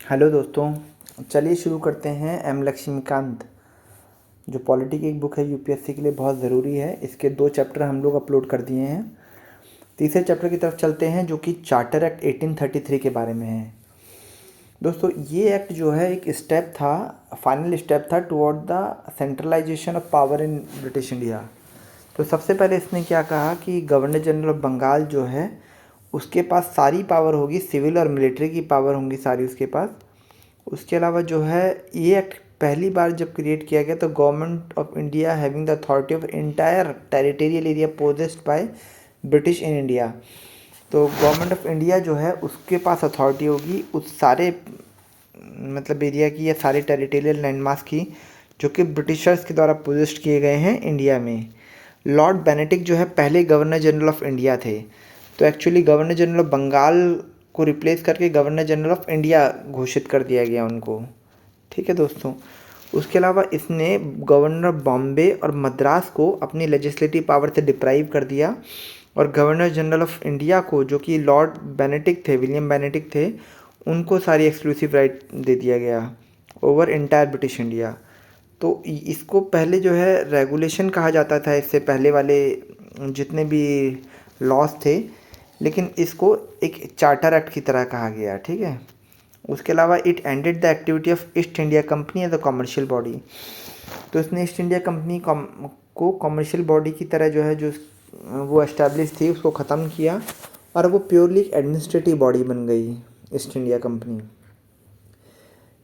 Hello दोस्तों, चलिए शुरू करते हैं। एम लक्ष्मीकांत जो पॉलिटी की एक बुक है यूपीएससी के लिए बहुत ज़रूरी है। इसके 2 चैप्टर हम लोग अपलोड कर दिए हैं। तीसरे चैप्टर की तरफ चलते हैं जो कि चार्टर एक्ट 1833 के बारे में है। दोस्तों, ये एक्ट जो है एक स्टेप था, फाइनल स्टेप था toward the centralization of power in British India. तो सबसे पहले इसने क्या कहा कि गवर्नर जनरल ऑफ बंगाल जो है उसके पास सारी पावर होगी, सिविल और मिलिट्री की पावर होंगी सारी उसके पास। उसके अलावा जो है ये एक्ट पहली बार जब क्रिएट किया गया तो government of India having the authority of entire territorial area possessed by British in India. तो गवर्नमेंट ऑफ इंडिया जो है उसके पास अथॉरिटी होगी उस सारे मतलब एरिया की या सारे टेरिटोरियल लैंडमार्क की जो कि ब्रिटिशर्स के द्वारा पोजेस्ट किए गए हैं इंडिया में। लॉर्ड बेनेडिक्ट जो है पहले गवर्नर जनरल ऑफ इंडिया थे। तो actually governor general of Bengal को रिप्लेस करके गवर्नर जनरल ऑफ इंडिया घोषित कर दिया गया उनको। ठीक है दोस्तों, उसके अलावा इसने गवर्नर बॉम्बे और मद्रास को अपनी लेजिस्लेटिव पावर से डिप्राइव कर दिया और गवर्नर जनरल ऑफ इंडिया को जो कि लॉर्ड बेनेडिक्ट थे, विलियम बेनेडिक्ट थे, उनको सारी एक्सक्लूसिव राइट दे दिया गया ओवर इंटायर ब्रिटिश इंडिया। तो इसको पहले जो है रेगुलेशन कहा जाता था, इससे पहले वाले जितने भी लॉज थे, लेकिन इसको एक चार्टर एक्ट की तरह कहा गया। ठीक है, उसके अलावा it ended the activity of East India Company as a commercial body. तो इसने ईस्ट इंडिया कंपनी को कमर्शियल बॉडी की तरह जो है जो वो एस्टैब्लिश थी उसको ख़त्म किया और वो प्योरली एडमिनिस्ट्रेटिव बॉडी बन गई ईस्ट इंडिया कंपनी।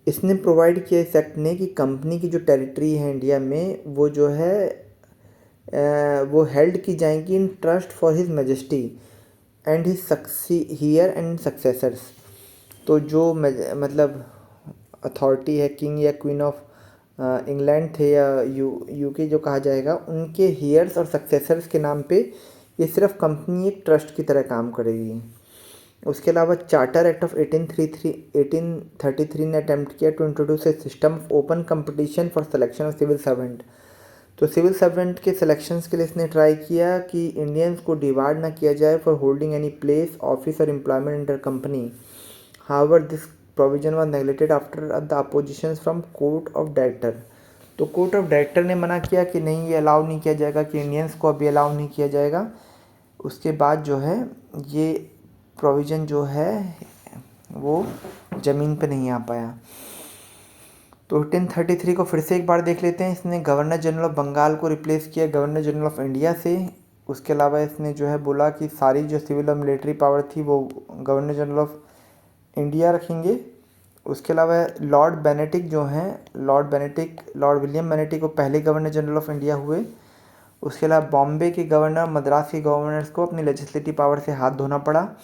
इसने प्रोवाइड किया इस एक्ट ने कि कंपनी की जो टेरिटरी है इंडिया में वो जो है वो हेल्ड की जाएंगी in trust for his majesty and his here and successors. तो जो मतलब अथॉरिटी है किंग या क्वीन ऑफ इंग्लैंड थे या यूके जो कहा जाएगा, उनके हियर्स और सक्सेसर्स के नाम पे ये सिर्फ कंपनी एक ट्रस्ट की तरह काम करेगी। उसके अलावा चार्टर एक्ट ऑफ 1833 ने अटैम्प्ट किया to introduce a system of open competition for selection of civil servant. तो सिविल सर्वेंट के सिलेक्शंस के लिए इसने ट्राई किया कि इंडियंस को डिवाइड ना किया जाए for holding any place office और employment under company. However this provision was neglected after the oppositions from court of director. तो कोर्ट ऑफ डायरेक्टर ने मना किया कि नहीं, ये अलाउ नहीं किया जाएगा, कि इंडियंस को अभी अलाउ नहीं किया जाएगा। उसके बाद जो है ये प्रोविज़न जो है वो ज़मीन पे नहीं आ पाया। तो 1833 को फिर से एक बार देख लेते हैं। इसने गवर्नर जनरल ऑफ बंगाल को रिप्लेस किया गवर्नर जनरल ऑफ इंडिया से। उसके अलावा इसने जो है बोला कि सारी जो सिविल और मिलिट्री पावर थी वो गवर्नर जनरल ऑफ इंडिया रखेंगे। उसके अलावा लॉर्ड बेनेडिक्ट जो हैं, लॉर्ड विलियम बेनेडिक्ट को पहले गवर्नर जनरल ऑफ इंडिया हुए। उसके अलावा बॉम्बे के गवर्नर, मद्रास के गवर्नर्स को अपनी लेजिस्लेटिव पावर से हाथ धोना पड़ा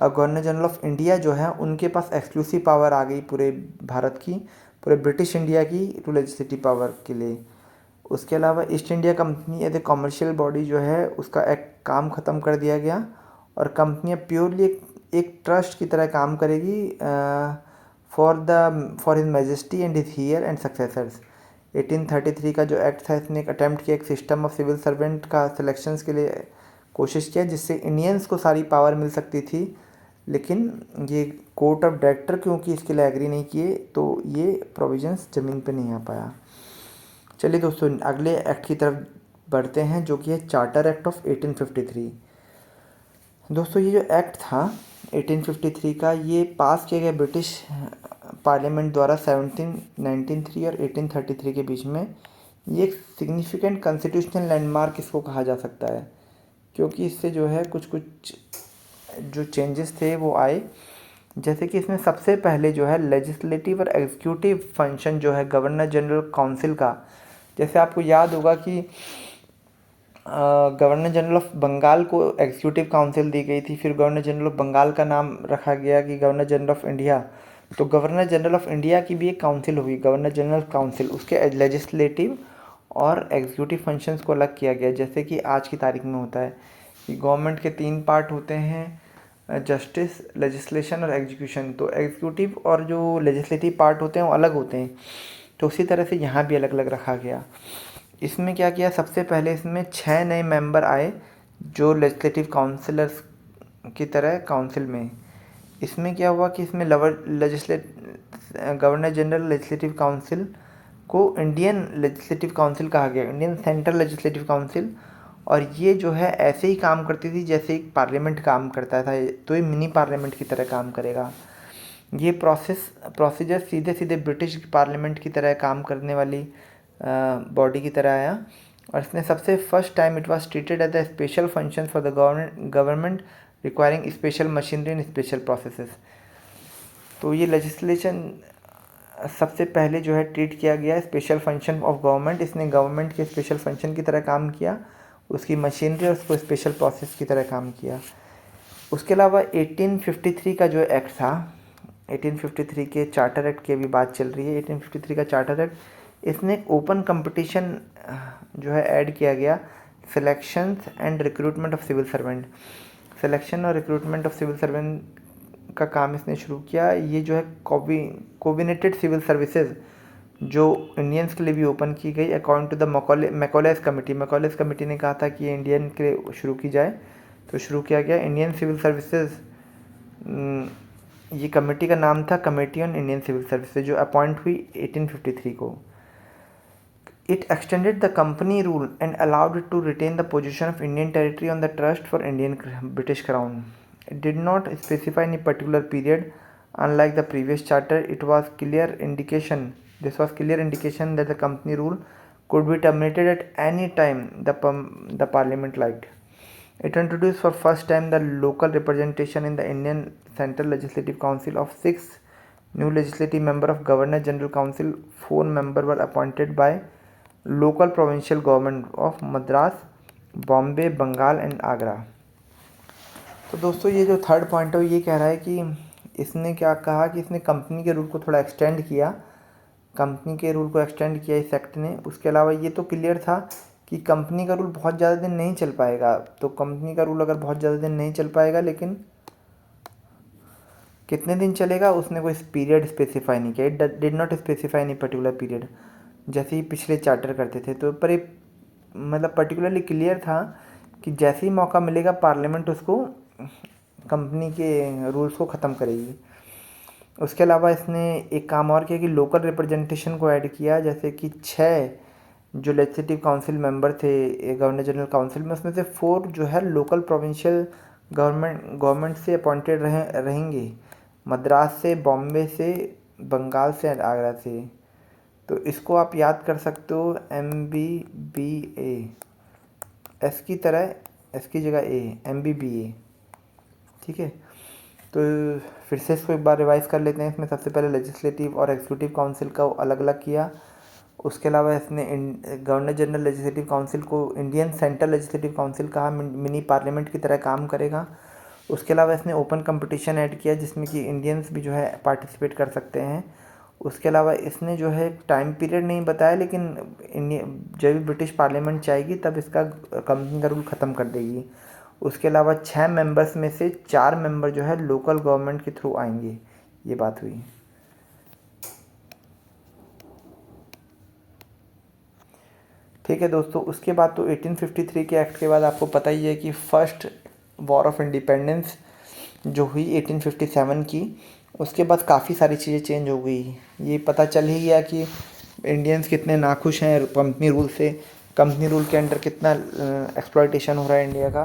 और गवर्नर जनरल ऑफ इंडिया जो है उनके पास एक्सक्लूसिव पावर आ गई पूरे भारत की, पूरे ब्रिटिश इंडिया की टू लेजिस्लेटिव पावर के लिए। उसके अलावा East India Company as a commercial body जो है उसका एक काम ख़त्म कर दिया गया और कंपनियाँ प्योरली एक ट्रस्ट की तरह काम करेगी for his majesty and his here and successors. 1833 का जो एक्ट था इसने एक अटैम्प्ट किया एक सिस्टम ऑफ सिविल सर्वेंट का सिलेक्शंस के लिए कोशिश किया जिससे इंडियंस को सारी पावर मिल सकती थी, लेकिन ये कोर्ट ऑफ डायरेक्टर क्योंकि इसके लिए एग्री नहीं किए तो ये प्रोविजंस ज़मीन पे नहीं आ पाया। चलिए दोस्तों, अगले एक्ट की तरफ बढ़ते हैं जो कि है चार्टर एक्ट ऑफ 1853। दोस्तों, ये जो एक्ट था 1853 का, ये पास किया गया ब्रिटिश पार्लियामेंट द्वारा 1793 और 1833 के बीच में। ये एक सिग्निफिकेंट कॉन्स्टिट्यूशनल लैंडमार्क इसको कहा जा सकता है क्योंकि इससे जो है कुछ जो चेंजेस थे वो आए। जैसे कि इसमें सबसे पहले जो है लेजिस्लेटिव और एग्जीक्यूटिव फंक्शन जो है गवर्नर जनरल काउंसिल का, जैसे आपको याद होगा कि गवर्नर जनरल ऑफ बंगाल को एग्जीक्यूटिव काउंसिल दी गई थी, फिर गवर्नर जनरल ऑफ बंगाल का नाम रखा गया कि गवर्नर जनरल ऑफ इंडिया। तो गवर्नर जनरल ऑफ इंडिया की भी एक काउंसिल हुई, गवर्नर जनरल काउंसिल, उसके लेजिस्लेटिव और एग्जीक्यूटिव फंक्शंस को अलग किया गया। जैसे कि आज की तारीख में होता है कि गवर्नमेंट के 3 पार्ट होते हैं, जस्टिस, लेजिस्लेशन और एग्जीक्यूशन। तो एग्जीक्यूटिव और जो लेजिस्लेटिव पार्ट होते हैं वो अलग होते हैं, तो उसी तरह से यहाँ भी अलग अलग रखा गया। इसमें क्या किया, सबसे पहले इसमें 6 नए मेंबर आए जो लेजिस्लेटिव काउंसिलर्स की तरह काउंसिल में। इसमें क्या हुआ कि इसमें गवर्नर जनरल लेजिस्लेटिव काउंसिल को इंडियन लेजिस्लेटिव काउंसिल कहा गया, इंडियन सेंट्रल लेजिस्लेटिव काउंसिल। और ये जो है ऐसे ही काम करती थी जैसे एक पार्लियामेंट काम करता था, तो ये मिनी पार्लियामेंट की तरह काम करेगा। ये प्रोसीजर सीधे सीधे ब्रिटिश पार्लियामेंट की तरह काम करने वाली बॉडी की तरह आया। और इसने सबसे first time it was treated as a special function for the government requiring special machinery and special processes. तो ये लेजिस्लेशन सबसे पहले जो है ट्रीट किया गया स्पेशल फंक्शन ऑफ गवर्नमेंट। इसने गवर्नमेंट के स्पेशल फंक्शन की तरह काम किया, उसकी मशीनरी और उसको स्पेशल प्रोसेस की तरह काम किया। उसके अलावा 1853 का जो एक्ट था, 1853 के चार्टर एक्ट की अभी बात चल रही है, 1853 का चार्टर एक्ट, इसने एक ओपन कंपटीशन जो है ऐड किया गया, selection and recruitment of civil servant. Selection और रिक्रूटमेंट ऑफ सिविल सर्वेंट का काम इसने शुरू किया। ये जो है कोऑर्डिनेटेड सिविल सर्विसेज जो इंडियंस के लिए भी ओपन की गई according to the Macaulay's committee. Macaulay's committee ने कहा था कि इंडियन के लिए शुरू की जाए, तो शुरू किया गया इंडियन सिविल सर्विसेज। ये कमेटी का नाम था committee on Indian civil services, जो अपॉइंट हुई 1853 को। It extended the company rule and allowed it to retain the position of Indian territory on the trust for Indian British Crown. It did not specify any particular period. Unlike the previous charter, it was clear indication. This was clear indication that the company rule could be terminated at any time the Parliament liked. It introduced for first time the local representation in the Indian Central Legislative Council of 6 new legislative member of Governor General Council. 4 members were appointed by local provincial government of Madras, Bombay, Bengal and Agra. तो दोस्तों ये जो third point है ये कह रहा है कि इसने क्या कहा कि इसने कंपनी के रूल को थोड़ा एक्सटेंड किया, कंपनी के रूल को एक्सटेंड किया इस एक्ट ने। उसके अलावा ये तो क्लियर था कि कंपनी का रूल बहुत ज़्यादा दिन नहीं चल पाएगा। तो कंपनी का रूल अगर बहुत ज़्यादा दिन नहीं चल पाएगा, लेकिन कितने दिन चलेगा उसने कोई पीरियड स्पेसिफाई नहीं किया। It did not specify any particular period, जैसे ही पिछले चार्टर करते थे। तो पर एक मतलब पर्टिकुलरली क्लियर था कि जैसे ही मौका मिलेगा पार्लियामेंट उसको कंपनी के रूल्स को ख़त्म करेगी। उसके अलावा इसने एक काम और किया कि लोकल रिप्रेजेंटेशन को ऐड किया, जैसे कि 6 जो लेजिस्लेटिव काउंसिल मेंबर थे गवर्नर जनरल काउंसिल में, उसमें से 4 जो है लोकल प्रोविंशियल गवर्नमेंट से अपॉइंटेड रहेंगे, मद्रास से, बॉम्बे से, बंगाल से, आगरा से। तो इसको आप याद कर सकते हो MBBA, एस की तरह, एस की जगह ए, MBBA, ठीक है। तो फिर से इसको एक बार रिवाइज कर लेते हैं। इसमें सबसे पहले लेजिस्लेटिव और एग्जीक्यूटिव काउंसिल का अलग अलग किया। उसके अलावा इसने गवर्नर जनरल लेजिस्लेटिव काउंसिल को इंडियन सेंट्रल लेजिस्लेटिव काउंसिल कहा, मिनी पार्लियामेंट की तरह काम करेगा। उसके अलावा इसने ओपन कंपटीशन ऐड किया जिसमें कि इंडियंस भी जो है पार्टिसिपेट कर सकते हैं। उसके अलावा इसने जो है टाइम पीरियड नहीं बताया, लेकिन जब भी ब्रिटिश पार्लियामेंट चाहेगी तब इसका कंपनी का रूल ख़त्म कर देगी। उसके अलावा 6 मेंबर्स में से 4 मेंबर जो है लोकल गवर्नमेंट के थ्रू आएंगे, ये बात हुई। ठीक है दोस्तों, उसके बाद तो 1853 के एक्ट के बाद आपको पता ही है कि फर्स्ट वॉर ऑफ इंडिपेंडेंस जो हुई 1857 की, उसके बाद काफ़ी सारी चीज़ें चेंज हो गई। ये पता चल ही गया कि इंडियंस कितने नाखुश हैं कंपनी रूल से, कंपनी रूल के अंडर कितना एक्सप्लॉयटेशन हो रहा है इंडिया का।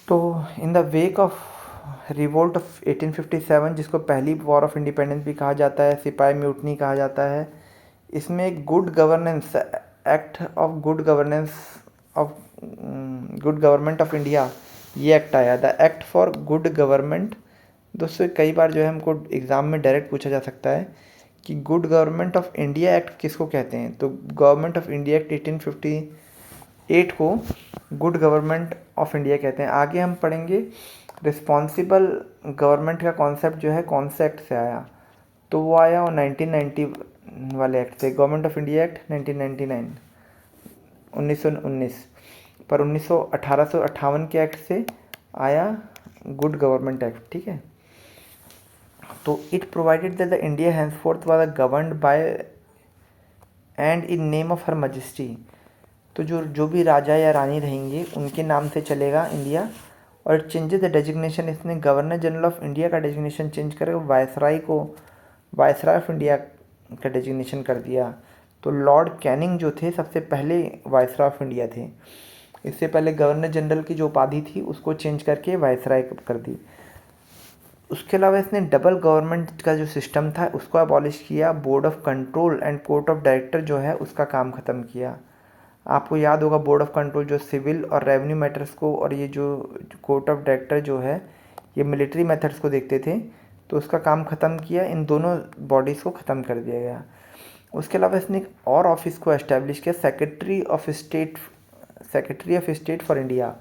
तो in the wake of revolt of 1857, जिसको पहली वॉर ऑफ इंडिपेंडेंस भी कहा जाता है, सिपाही म्यूटनी कहा जाता है, इसमें एक good governance act of good government of India, ये एक्ट आया, the act for good government. दोस्तों कई बार जो है हमको एग्ज़ाम में डायरेक्ट पूछा जा सकता है कि good government of India act किसको कहते हैं। तो गवर्नमेंट ऑफ इंडिया एक्ट 1858 को गुड गवर्नमेंट ऑफ इंडिया कहते हैं। आगे हम पढ़ेंगे रिस्पॉन्सिबल गवर्नमेंट का कॉन्सेप्ट जो है कौन से एक्ट से आया, तो वो आया और 1990 वाले एक्ट से, गवर्नमेंट ऑफ इंडिया एक्ट 1999, 1919। पर 1858 के एक्ट से आया गुड गवर्नमेंट एक्ट, ठीक है। तो it provided that the India henceforth was governed by and in name of her majesty. तो जो भी राजा या रानी रहेंगे उनके नाम से चलेगा इंडिया। और चेंजेस द डेजिग्नेशन, इसने गवर्नर जनरल ऑफ इंडिया का डेजिग्नेशन चेंज करेगा, वायसराय को वायसराय ऑफ इंडिया का डेजिग्नेशन कर दिया। तो लॉर्ड कैनिंग जो थे सबसे पहले वायसराय ऑफ इंडिया थे। इससे पहले गवर्नर जनरल की जो उपाधि थी उसको चेंज करके वायसराय कर दी। उसके अलावा इसने डबल गवर्नमेंट का जो सिस्टम था उसको अबॉलिश किया। Board of control and court of director जो है उसका काम ख़त्म किया। आपको याद होगा बोर्ड ऑफ कंट्रोल जो सिविल और रेवेन्यू मैटर्स को, और ये जो कोर्ट ऑफ डायरेक्टर जो है ये मिलिट्री मेथड्स को देखते थे, तो उसका काम ख़त्म किया। इन दोनों बॉडीज़ को ख़त्म कर दिया गया। उसके अलावा इसने एक और ऑफिस को एस्टेब्लिश किया, secretary of state for India.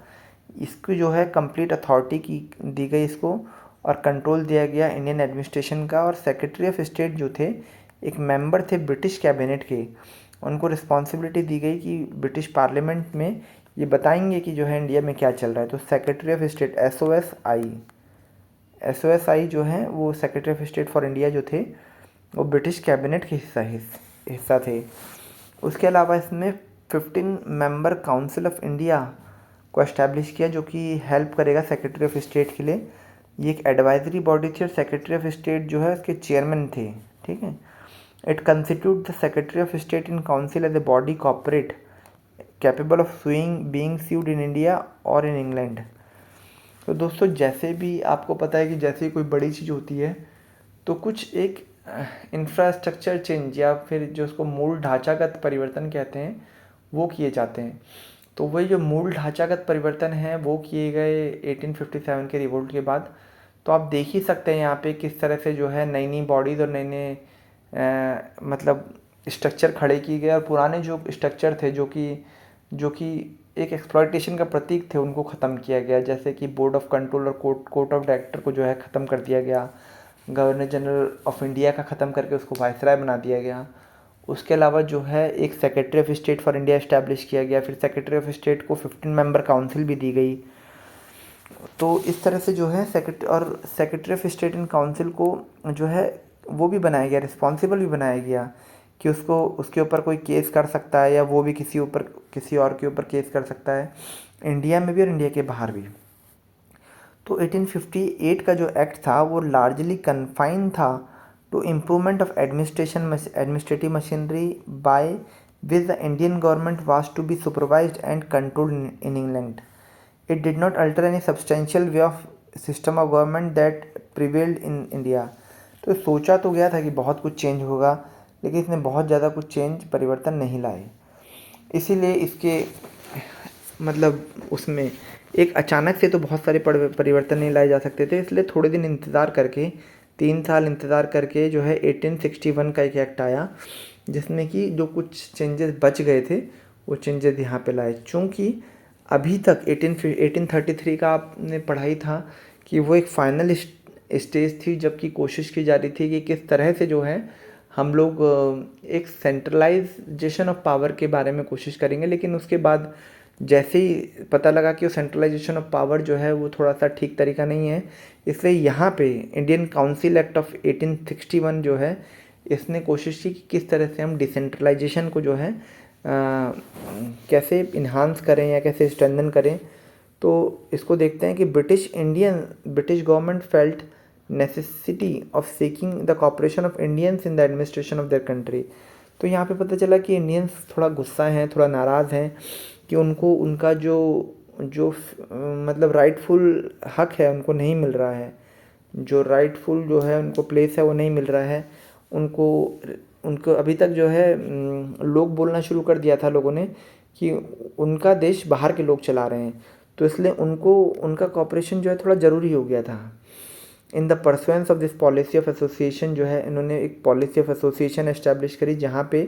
इसकी जो है कंप्लीट अथॉरिटी की दी गई इसको, और कंट्रोल दिया गया इंडियन एडमिनिस्ट्रेशन का। और सेक्रेटरी ऑफ स्टेट जो थे एक मेंबर थे ब्रिटिश कैबिनेट के, उनको रिस्पॉन्सिबिलिटी दी गई कि ब्रिटिश पार्लियामेंट में ये बताएंगे कि जो है इंडिया में क्या चल रहा है। तो सेक्रेटरी ऑफ स्टेट SOSI जो है वो secretary of state for India जो थे वो ब्रिटिश कैबिनेट के हिस्सा थे। उसके अलावा इसमें 15 मेंबर काउंसिल ऑफ इंडिया को एस्टैब्लिश किया जो कि हेल्प करेगा सेक्रेटरी ऑफ स्टेट के लिए। ये एक एडवाइजरी बॉडी थी और सेक्रेटरी ऑफ स्टेट जो है उसके चेयरमैन थे। ठीक है। It constitute the secretary of state in council as a body corporate capable of being sued in India और इन इंग्लैंड। तो दोस्तों जैसे भी आपको पता है कि जैसे ही कोई बड़ी चीज़ होती है तो कुछ एक इंफ्रास्ट्रक्चर चेंज या फिर जो उसको मूल ढांचागत परिवर्तन कहते हैं वो किए जाते हैं। तो वही जो मूल ढांचागत परिवर्तन है वो किए गए 1857 के रिवोल्ट के बाद। तो आप देख ही सकते हैं यहाँ पे किस तरह से जो है नई नई बॉडीज़ और नए नए मतलब स्ट्रक्चर खड़े किए गए, और पुराने जो स्ट्रक्चर थे जो कि एक एक्सप्लॉयटेशन का प्रतीक थे उनको ख़त्म किया गया। जैसे कि बोर्ड ऑफ कंट्रोल और कोर्ट ऑफ डायरेक्टर को जो है ख़त्म कर दिया गया। गवर्नर जनरल ऑफ इंडिया का ख़त्म करके उसको वायसराय बना दिया गया। उसके अलावा जो है एक secretary of state for India establish किया गया। फिर सेक्रेटरी ऑफ स्टेट को 15 मेंबर काउंसिल भी दी गई। तो इस तरह से जो है secretary of state in council को जो है वो भी बनाया गया, रिस्पॉन्सिबल भी बनाया गया कि उसको उसके ऊपर कोई केस कर सकता है या वो भी किसी और के ऊपर केस कर सकता है, इंडिया में भी और इंडिया के बाहर भी। तो 1858 का जो एक्ट था वो लार्जली कन्फाइन था to improvement of administrative machinery by which the Indian government was to be supervised and controlled in England. It did not alter any substantial way of system of government that prevailed in India. तो सोचा तो गया था कि बहुत कुछ change होगा, लेकिन इसने बहुत ज़्यादा कुछ परिवर्तन नहीं लाए। इसीलिए इसके मतलब उसमें एक अचानक से तो बहुत सारे परिवर्तन नहीं लाए जा सकते थे, इसलिए थोड़े दिन इंतज़ार करके 3 साल इंतज़ार करके जो है 1861 का एक एक्ट आया जिसमें कि जो कुछ चेंजेस बच गए थे वो चेंजेस यहाँ पे लाए। चूँकि अभी तक 1833 का आपने पढ़ाई था कि वो एक फाइनल स्टेज थी, जबकि कोशिश की जा रही थी कि किस तरह से जो है हम लोग एक सेंट्रलाइजेशन ऑफ पावर के बारे में कोशिश करेंगे। लेकिन उसके बाद जैसे ही पता लगा कि वो सेंट्रलाइजेशन ऑफ पावर जो है वो थोड़ा सा ठीक तरीका नहीं है, इसलिए यहाँ पे इंडियन काउंसिल एक्ट ऑफ 1861 जो है इसने कोशिश की कि किस तरह से हम डिसेंट्रलाइजेशन को जो है कैसे इन्हांस करें या कैसे स्ट्रेंथन करें। तो इसको देखते हैं कि British government felt necessity of seeking the cooperation of Indians in the administration of their country. तो यहाँ पे पता चला कि इंडियंस थोड़ा गुस्सा हैं, थोड़ा नाराज़ हैं कि उनको उनका जो मतलब राइटफुल हक है उनको नहीं मिल रहा है, जो राइटफुल जो है उनको प्लेस है वो नहीं मिल रहा है उनको अभी तक जो है लोग बोलना शुरू कर दिया था लोगों ने कि उनका देश बाहर के लोग चला रहे हैं। तो इसलिए उनका कॉपरेशन जो है थोड़ा ज़रूरी हो गया था। In the pursuance of this policy of association जो है इन्होंने एक पॉलिसी ऑफ एसोसिएशन एस्टैब्लिश करी, जहाँ पे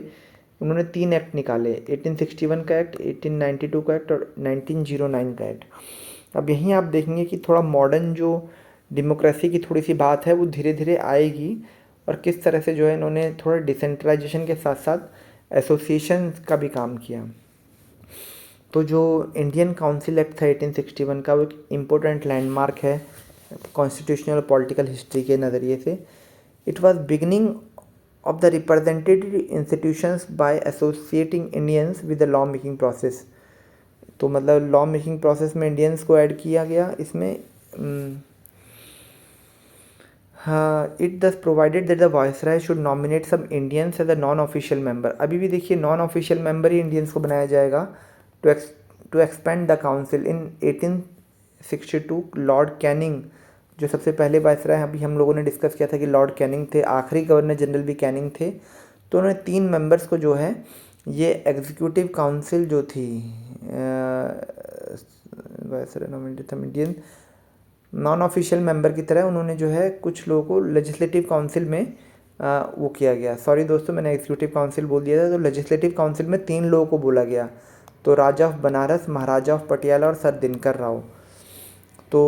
उन्होंने 3 एक्ट निकाले, 1861 का एक्ट, 1892 का एक्ट और 1909 का एक्ट। अब यहीं आप देखेंगे कि थोड़ा मॉडर्न जो डेमोक्रेसी की थोड़ी सी बात है वो धीरे धीरे आएगी, और किस तरह से जो है इन्होंने थोड़ा डिसेंट्रलाइजेशन के साथ साथ एसोसिएशन का भी काम किया। तो जो इंडियन काउंसिल एक्ट था 1861 का वो एक इम्पोर्टेंट लैंडमार्क है कॉन्स्टिट्यूशनल और पॉलिटिकल हिस्ट्री के नज़रिए से। It was beginning of the representative institutions by associating Indians with the law making process. तो मतलब लॉ मेकिंग प्रोसेस में इंडियंस को ऐड किया गया इसमें। It thus provided that the viceroy should nominate some Indians as a non official member. अभी भी देखिए नॉन ऑफिशियल मेंबर ही इंडियंस को बनाया जाएगा to expand the council. In 1862 Lord Canning, जो सबसे पहले वायसराय हैं, अभी हम लोगों ने डिस्कस किया था कि लॉर्ड कैनिंग थे, आखिरी गवर्नर जनरल भी कैनिंग थे। तो उन्होंने 3 मेंबर्स को जो है ये एग्जीक्यूटिव काउंसिल जो थी viceroy nominated some Indian non official member की तरह उन्होंने जो है कुछ लोगों को लेजिस्लेटिव काउंसिल में वो किया गया। सॉरी दोस्तों, मैंने एग्जीक्यूटिव काउंसिल बोल दिया था। तो लेजिस्लेटिव काउंसिल में 3 लोगों को बोला गया, तो राजा ऑफ बनारस, महाराजा ऑफ पटियाला और सर दिनकर राव। तो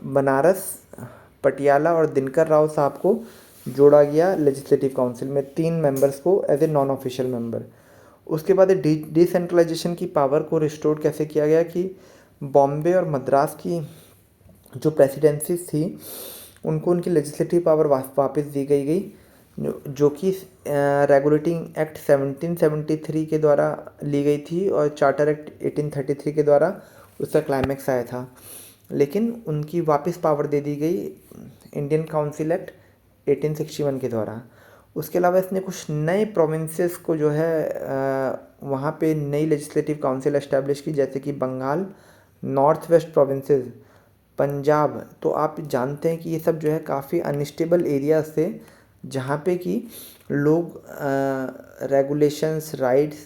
बनारस, पटियाला और दिनकर राव साहब को जोड़ा गया लेजिस्लेटिव काउंसिल में, 3 मेंबर्स को as a non official member. उसके बाद डिसेंट्रलाइजेशन की पावर को रिस्टोर कैसे किया गया कि बॉम्बे और मद्रास की जो प्रेसिडेंसीज थी उनको उनकी लेजिस्लेटिव पावर वापस दी गई जो कि रेगुलेटिंग एक्ट 1773 के द्वारा ली गई थी और चार्टर एक्ट 1833 के द्वारा उसका क्लाइमैक्स आया था। लेकिन उनकी वापस पावर दे दी गई इंडियन काउंसिल एक्ट 1861 के द्वारा। उसके अलावा इसने कुछ नए प्रोविंसेस को जो है वहाँ पे नई लेजिस्लेटिव काउंसिल एस्टैब्लिश की, जैसे कि Bengal, north west provinces, Punjab. तो आप जानते हैं कि ये सब जो है काफ़ी अनस्टेबल एरियाज थे जहाँ पे कि लोग रेगुलेशंस, राइट्स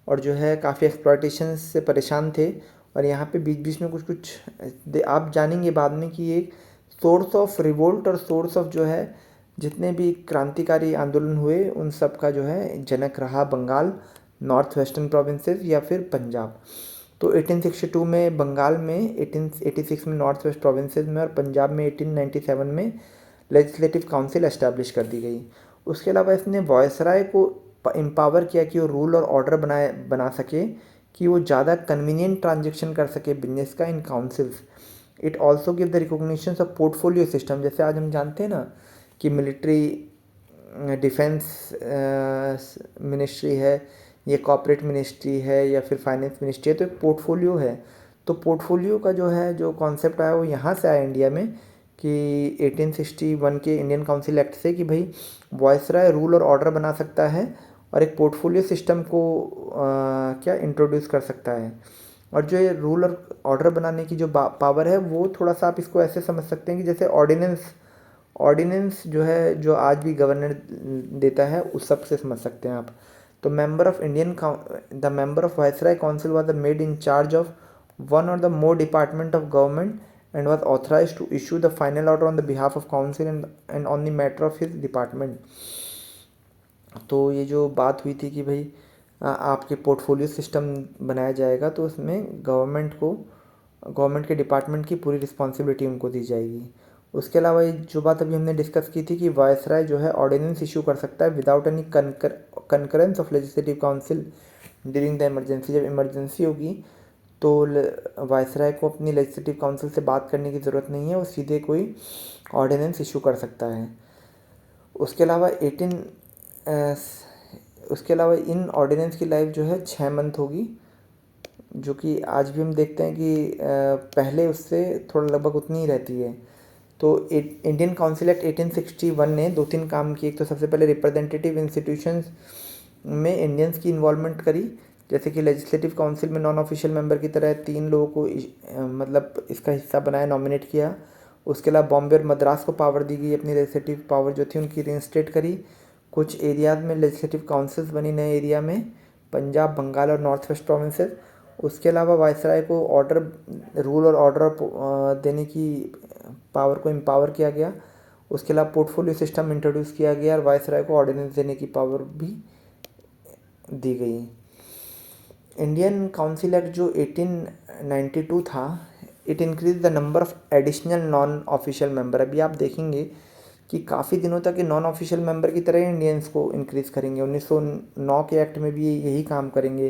और जो है काफ़ी एक्सप्लॉयटेशंस से परेशान थे। और यहाँ पे बीच बीच में कुछ कुछ आप जानेंगे बाद में कि एक सोर्स ऑफ रिवोल्ट और सोर्स ऑफ जो है जितने भी क्रांतिकारी आंदोलन हुए उन सब का जो है जनक रहा बंगाल, नॉर्थ वेस्टर्न प्रोविंसेस या फिर पंजाब। तो 1862 में बंगाल में, 1886 में नॉर्थ वेस्ट प्रोविंसेस में और पंजाब में 1897 में लेजिस्लेटिव काउंसिल एस्टैब्लिश कर दी गई। उसके अलावा इसने वॉयसराय को एम्पावर किया कि वो रूल और ऑर्डर बना सके, कि वो ज़्यादा कन्वीनियंट ट्रांजेक्शन कर सके बिजनेस का in councils. It also give the recognition of portfolio system. जैसे आज हम जानते हैं ना कि मिलिट्री, डिफेंस मिनिस्ट्री है, ये कॉर्पोरेट मिनिस्ट्री है या फिर फाइनेंस मिनिस्ट्री है, तो एक पोर्टफोलियो है। तो पोर्टफोलियो का जो है जो कॉन्सेप्ट आया वो यहाँ से आया इंडिया में कि 1861 के इंडियन काउंसिल एक्ट से, कि भाई वॉयसराय रूल और ऑर्डर बना सकता है और एक पोर्टफोलियो सिस्टम को क्या इंट्रोड्यूस कर सकता है। और जो ये रूल और ऑर्डर बनाने की जो पावर है वो थोड़ा सा आप इसको ऐसे समझ सकते हैं कि जैसे ऑर्डिनेंस जो है जो आज भी गवर्नर देता है उस सब से समझ सकते हैं आप। तो the member of viceroy council was the made in charge of one और the more department of government and was authorized to issue the final order on the behalf of council and on the matter of his department। तो ये जो बात हुई थी कि भाई आपके पोर्टफोलियो सिस्टम बनाया जाएगा, तो उसमें गवर्नमेंट के डिपार्टमेंट की पूरी रिस्पॉन्सिबिलिटी उनको दी जाएगी। उसके अलावा ये जो बात अभी हमने डिस्कस की थी कि वायसराय जो है ऑर्डिनेंस इशू कर सकता है without any concurrence of legislative council during the emergency. जब इमरजेंसी होगी तो वायसराय को अपनी लेजिस्लेटिव काउंसिल से बात करने की ज़रूरत नहीं है, वो सीधे कोई ऑर्डिनेंस इशू कर सकता है। उसके अलावा इन ऑर्डिनेंस की लाइफ जो है 6 मंथ होगी, जो कि आज भी हम देखते हैं कि पहले उससे थोड़ा लगभग उतनी ही रहती है। तो इंडियन काउंसिल एक्ट 1861 ने 2-3 काम किए। एक तो सबसे पहले रिप्रेजेंटेटिव इंस्टीट्यूशंस में इंडियंस की इन्वॉल्वमेंट करी, जैसे कि लेजिस्लेटिव काउंसिल में नॉन ऑफिशियल मेंबर की तरह 3 लोगों को मतलब इसका हिस्सा बनाया, नॉमिनेट किया। उसके अलावा बॉम्बे और मद्रास को पावर दी गई, अपनी लेजिस्लेटिव पावर जो थी उनकी रीइंस्टेट करी। कुछ एरियाज में लेजिस्लेटिव काउंसिल्स बनी नए एरिया में, पंजाब, बंगाल और नॉर्थ वेस्ट प्रोविंसेस। उसके अलावा वायसराय को रूल और ऑर्डर देने की पावर को एम्पावर किया गया। उसके अलावा पोर्टफोलियो सिस्टम इंट्रोड्यूस किया गया और वायसराय को ऑर्डिनेंस देने की पावर भी दी गई। इंडियन काउंसिल एक्ट जो 1892 था, it increase the number of additional non official member. अभी आप देखेंगे कि काफ़ी दिनों तक ये नॉन ऑफिशियल मेंबर की तरह इंडियंस को इंक्रीज़ करेंगे। 1909 के एक्ट में भी यही काम करेंगे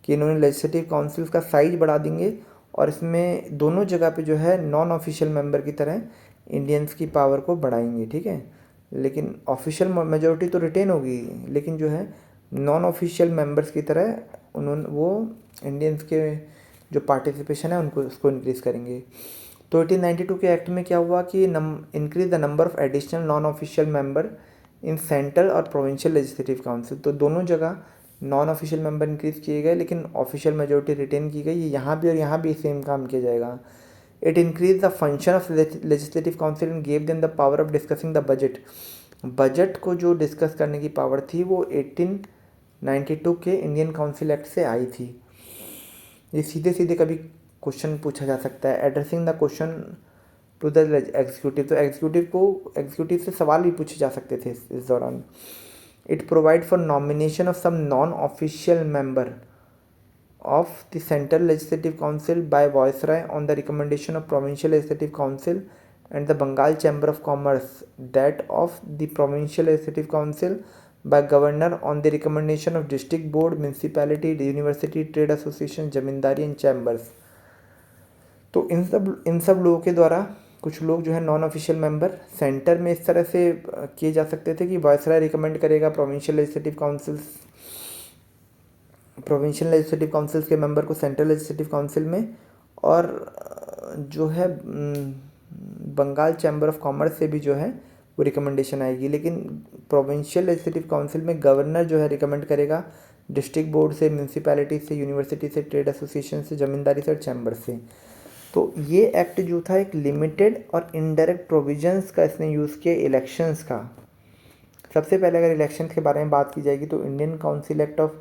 कि इन्होंने लेजिस्लेटिव काउंसिल्स का साइज बढ़ा देंगे और इसमें दोनों जगह पे जो है नॉन ऑफिशियल मेंबर की तरह इंडियंस की पावर को बढ़ाएंगे, ठीक है। लेकिन ऑफिशियल मेजोरिटी तो रिटेन होगी, लेकिन जो है नॉन ऑफिशियल मेंबर्स की तरह वो इंडियंस के जो पार्टिसिपेशन है उसको इंक्रीज़ करेंगे। तो तो 1892 के एक्ट में क्या हुआ कि increase the number of additional non official member in central और प्रोविंशियल लेजिस्लेटिव काउंसिल। तो दोनों जगह नॉन ऑफिशियल मेंबर इंक्रीज किए गए, लेकिन ऑफिशियल मेजोरिटी रिटेन की गई। यहाँ भी और यहाँ भी सेम काम किया जाएगा। It increase the function of legislative council and gave them the power of discussing the budget. Budget को जो डिस्कस करने की पावर थी वो 1892 के इंडियन काउंसिल एक्ट से आई थी। ये सीधे सीधे कभी क्वेश्चन पूछा जा सकता है। Addressing the question to the executive, तो एग्जीक्यूटिव से सवाल भी पूछे जा सकते थे इस दौरान। It provide for nomination of some non official member of the central legislative council by viceroy on the recommendation of provincial legislative council and the Bengal Chamber of Commerce, that of the Provincial Legislative Council by Governor on the recommendation of District Board, Municipality, University, Trade Association, zamindari and chambers. तो इन सब लोगों के द्वारा कुछ लोग जो है non official member centre में इस तरह से किए जा सकते थे कि वायसराय रिकमेंड करेगा प्रोविंशियल लेजिस्लेटिव काउंसिल्स के मेंबर को सेंट्रल लेजिस्लेटिव काउंसिल में, और जो है बंगाल चैम्बर ऑफ कॉमर्स से भी जो है वो रिकमेंडेशन आएगी। लेकिन प्रोविंशियल लेजिस्लेटिव काउंसिल में गवर्नर जो है रिकमेंड करेगा डिस्ट्रिक्ट बोर्ड से, म्यूनसिपैलिटी से, यूनिवर्सिटी से, ट्रेड एसोसिएशन से, ज़मींदारी से और चैम्बर से। तो ये एक्ट जो था एक लिमिटेड और इनडायरेक्ट प्रोविजंस का इसने यूज़ किया इलेक्शंस का। सबसे पहले अगर इलेक्शंस के बारे में बात की जाएगी तो इंडियन काउंसिल एक्ट ऑफ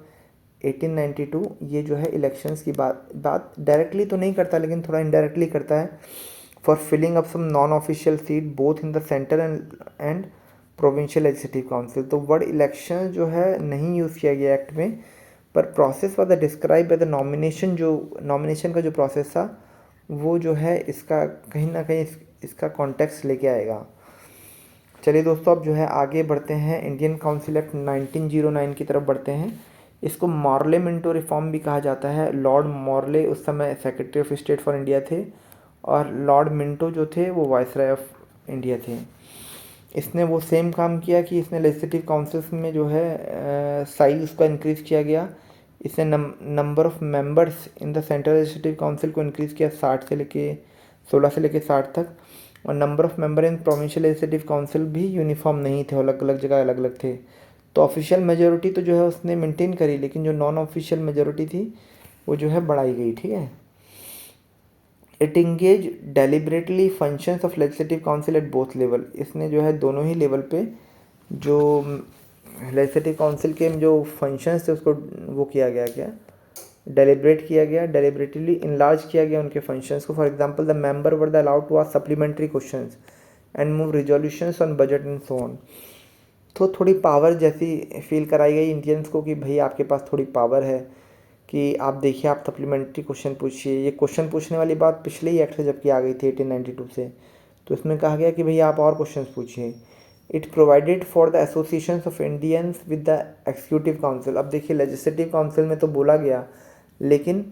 1892 ये जो है इलेक्शंस की बात डायरेक्टली तो नहीं करता, लेकिन थोड़ा इनडायरेक्टली करता है। For filling up some non official seat both in the centre and provincial legislative council. तो वर्ड इलेक्शन जो है नहीं यूज़ किया गया एक्ट में, पर process for the describe by the nomination का जो प्रोसेस था वो जो है इसका कहीं ना कहीं इसका कॉन्टेक्स्ट लेके आएगा। चलिए दोस्तों, अब जो है आगे बढ़ते हैं, इंडियन काउंसिल एक्ट 1909 की तरफ बढ़ते हैं। इसको मॉर्ले मिंटो रिफॉर्म भी कहा जाता है। लॉर्ड मॉर्ले उस समय secretary of state for India थे और लॉर्ड मिंटो जो थे वो वायसराय ऑफ इंडिया थे। इसने वो सेम काम किया कि इसने लेजिस्लेटिव काउंसिल्स में जो है साइज उसका इंक्रीज़ किया गया। इसने number of members in the central legislative council को इंक्रीज़ किया 16 से लेके 60 तक, और number of member in provincial legislative council भी यूनिफॉर्म नहीं थे, अलग अलग जगह अलग अलग थे। तो ऑफिशियल मेजोरिटी तो जो है उसने मेंटेन करी, लेकिन जो नॉन ऑफिशियल मेजोरिटी थी वो जो है बढ़ाई गई। ठीक है। It engage deliberately functions of legislative council at both level. इसने जो है दोनों ही लेवल पे जो लेजिस्लेटिव काउंसिल के जो फंक्शंस थे उसको वो किया गया, क्या डेलिब्रेट किया गया, डेलिबरेटली इनलार्ज किया गया उनके फंक्शंस को। For example the member were the allowed to ask supplementary questions and move resolutions on budget and so on. तो थोड़ी पावर जैसी फील कराई गई इंडियंस को कि भाई आपके पास थोड़ी पावर है कि आप देखिए, आप सप्लीमेंट्री क्वेश्चन पूछिए। ये क्वेश्चन पूछने वाली बात पिछले ही एक्ट से जबकि आ गई थी 1892 से, तो इसमें कहा गया कि भैया आप और क्वेश्चन पूछिए। It provided for the associations of Indians with the executive council. अब देखिए, लेजिस्लेटिव काउंसिल में तो बोला गया, लेकिन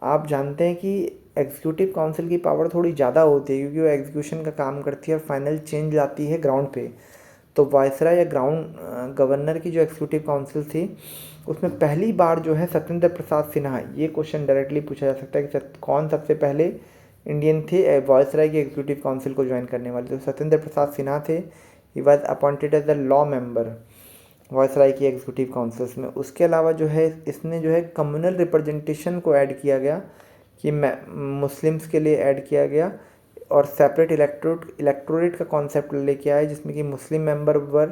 आप जानते हैं कि एग्जीक्यूटिव काउंसिल की पावर थोड़ी ज़्यादा होती है क्योंकि वो एग्जीक्यूशन का काम करती है और फाइनल चेंज आती है ग्राउंड पे। तो वायसराय या ग्राउंड गवर्नर की जो एग्जीक्यूटिव काउंसिल थी उसमें पहली बार जो है सत्येंद्र प्रसाद सिन्हा, ये क्वेश्चन डायरेक्टली पूछा जा सकता है कि कौन सबसे पहले इंडियन थे वायसराय की एग्जीक्यूटिव काउंसिल को ज्वाइन करने वाले। तो सत्येंद्र प्रसाद सिन्हा थे। He was appointed as the law member viceroy की एग्जीक्यूटिव काउंसिल्स में। उसके अलावा जो है इसने जो है कम्युनल रिप्रेजेंटेशन को ऐड किया गया कि मुस्लिम्स के लिए ऐड किया गया, और सेपरेट इलेक्टोरेट का कॉन्सेप्ट लेके आए जिसमें कि Muslim member were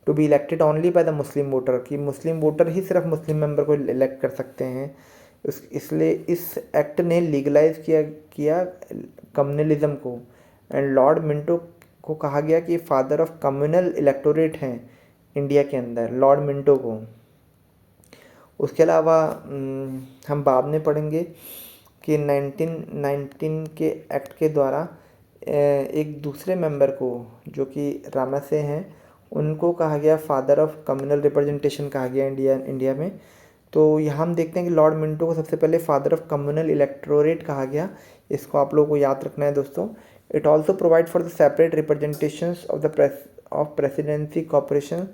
to be elected only by the Muslim voter, कि मुस्लिम वोटर ही सिर्फ मुस्लिम मेंबर को इलेक्ट कर सकते हैं। इसलिए इस एक्ट ने लीगलाइज किया कम्युनलिज्म को। एंड लॉर्ड मिंटो को कहा गया कि फादर ऑफ कम्युनल इलेक्टोरेट हैं इंडिया के अंदर, लॉर्ड मिंटो को। उसके अलावा हम बाद में पढ़ेंगे कि 1919 के एक्ट के द्वारा एक दूसरे मेंबर को जो कि रामसे हैं उनको कहा गया फादर ऑफ कम्युनल रिप्रेजेंटेशन कहा गया इंडिया में। तो यहाँ हम देखते हैं कि लॉर्ड मिंटो को सबसे पहले फादर ऑफ कम्युनल इलेक्टोरेट कहा गया। इसको आप लोगों को याद रखना है दोस्तों। It also provide for the separate representations of presidency corporation,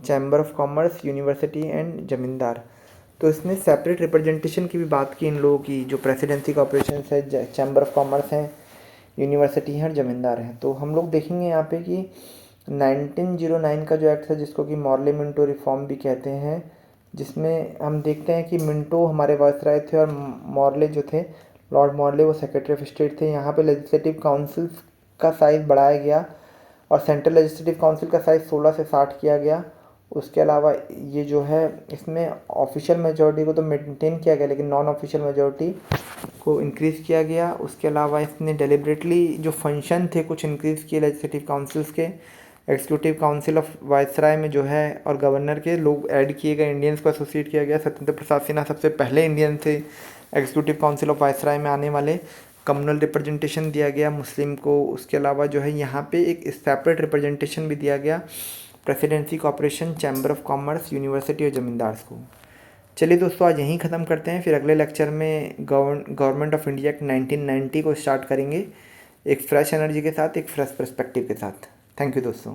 chamber of commerce, university and जमींदार। तो इसने सेपरेट रिप्रेजेंटेशन की भी बात की इन लोगों की, जो प्रेसिडेंसी कॉर्पोरेशन है, चैम्बर ऑफ कॉमर्स हैं, यूनिवर्सिटी हैं और ज़मींदार हैं। तो हम लोग देखेंगे यहाँ पे कि 1909 का जो एक्ट था, जिसको कि मॉर्ले मिंटो रिफॉर्म भी कहते हैं, जिसमें हम देखते हैं कि मिंटो हमारे वायसराय थे और मॉर्ले जो थे, लॉर्ड मॉर्ले, वो सेक्रेटरी ऑफ स्टेट थे। यहाँ पे लेजिस्लेटिव काउंसिल का साइज़ बढ़ाया गया और सेंट्रल लेजिस्लेटिव काउंसिल का साइज़ 16 से 60 किया गया। उसके अलावा ये जो है, इसमें ऑफिशियल मेजॉरिटी को तो मेंटेन किया गया, लेकिन नॉन ऑफिशियल मेजॉरिटी को इंक्रीज़ किया गया। उसके अलावा इसने डेलिबरेटली जो फंक्शन थे कुछ इंक्रीज़ किए लेजिस्लेटिव काउंसिल्स के। एग्जीक्यूटिव काउंसिल ऑफ वायसराय में जो है और गवर्नर के लोग ऐड किए गए, इंडियंस को एसोसिएट किया गया। सत्येंद्र प्रसाद सिन्हा सबसे पहले इंडियन थे एग्जीक्यूटिव काउंसिल ऑफ वायसराय में आने वाले। कम्युनल रिप्रेजेंटेशन दिया गया मुस्लिम को। उसके अलावा जो है यहाँ पे एक सेपरेट रिप्रेजेंटेशन भी दिया गया presidency, corporation, chamber of commerce, university और ज़मींदार्स को। चलिए दोस्तों, आज यहीं ख़त्म करते हैं। फिर अगले लेक्चर में गवर्नमेंट ऑफ इंडिया एक्ट 1990 को स्टार्ट करेंगे, एक फ्रेश एनर्जी के साथ, एक फ्रेश पर्सपेक्टिव के साथ। थैंक यू दोस्तों।